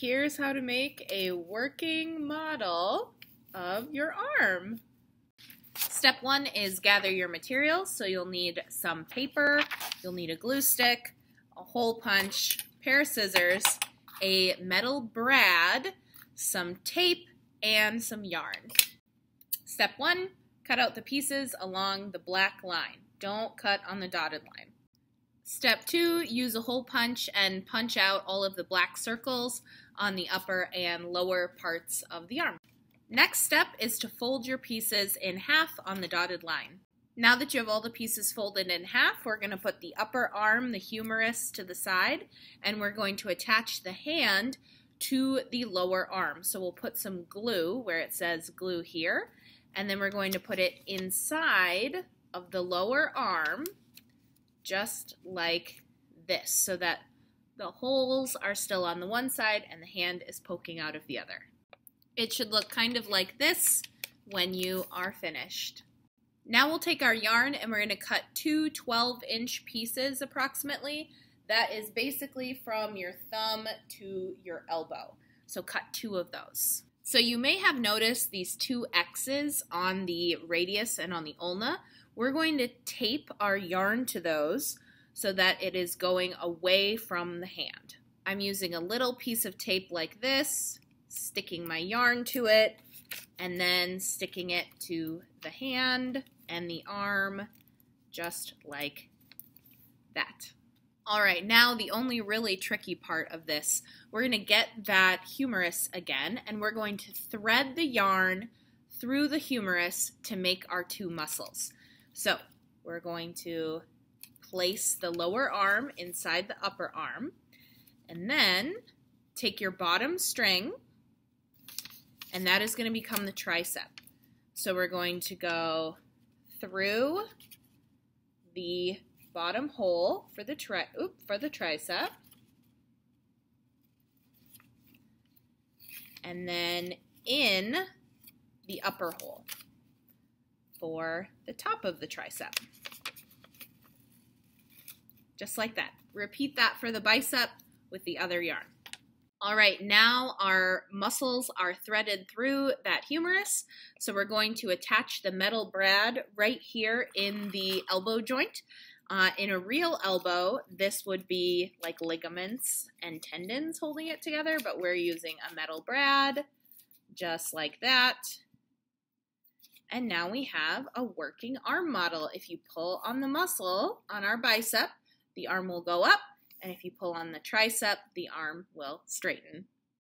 here's how to make a working model of your arm. Step 1 is gather your materials. So you'll need some paper, you'll need a glue stick, a hole punch, pair of scissors, a metal brad, some tape, and some yarn. Step 1, cut out the pieces along the black line. Don't cut on the dotted line. Step 2, use a hole punch and punch out all of the black circles on the upper and lower parts of the arm. Next step is to fold your pieces in half on the dotted line. Now that you have all the pieces folded in half, we're going to put the upper arm, the humerus, to the side, and we're going to attach the hand to the lower arm. So we'll put some glue where it says glue here, and then we're going to put it inside of the lower arm, just like this, so that the holes are still on the one side and the hand is poking out of the other. It should look kind of like this when you are finished. Now we'll take our yarn and we're going to cut two 12-inch pieces approximately. That is basically from your thumb to your elbow. So cut 2 of those. So you may have noticed these 2 X's on the radius and on the ulna. We're going to tape our yarn to those so that it is going away from the hand. I'm using a little piece of tape like this, sticking my yarn to it, and then sticking it to the hand and the arm, just like that. All right, now the only really tricky part of this, we're going to get that humerus again, and we're going to thread the yarn through the humerus to make our 2 muscles. So we're going to place the lower arm inside the upper arm, and then take your bottom string, and that is going to become the tricep. So we're going to go through the bottom hole for the tricep, and then in the upper hole for the top of the tricep. Just like that. Repeat that for the bicep with the other yarn. All right, now our muscles are threaded through that humerus, so we're going to attach the metal brad right here in the elbow joint. In a real elbow, this would be like ligaments and tendons holding it together, but we're using a metal brad, just like that. And now we have a working arm model. If you pull on the muscle on our bicep, the arm will go up, and if you pull on the tricep, the arm will straighten.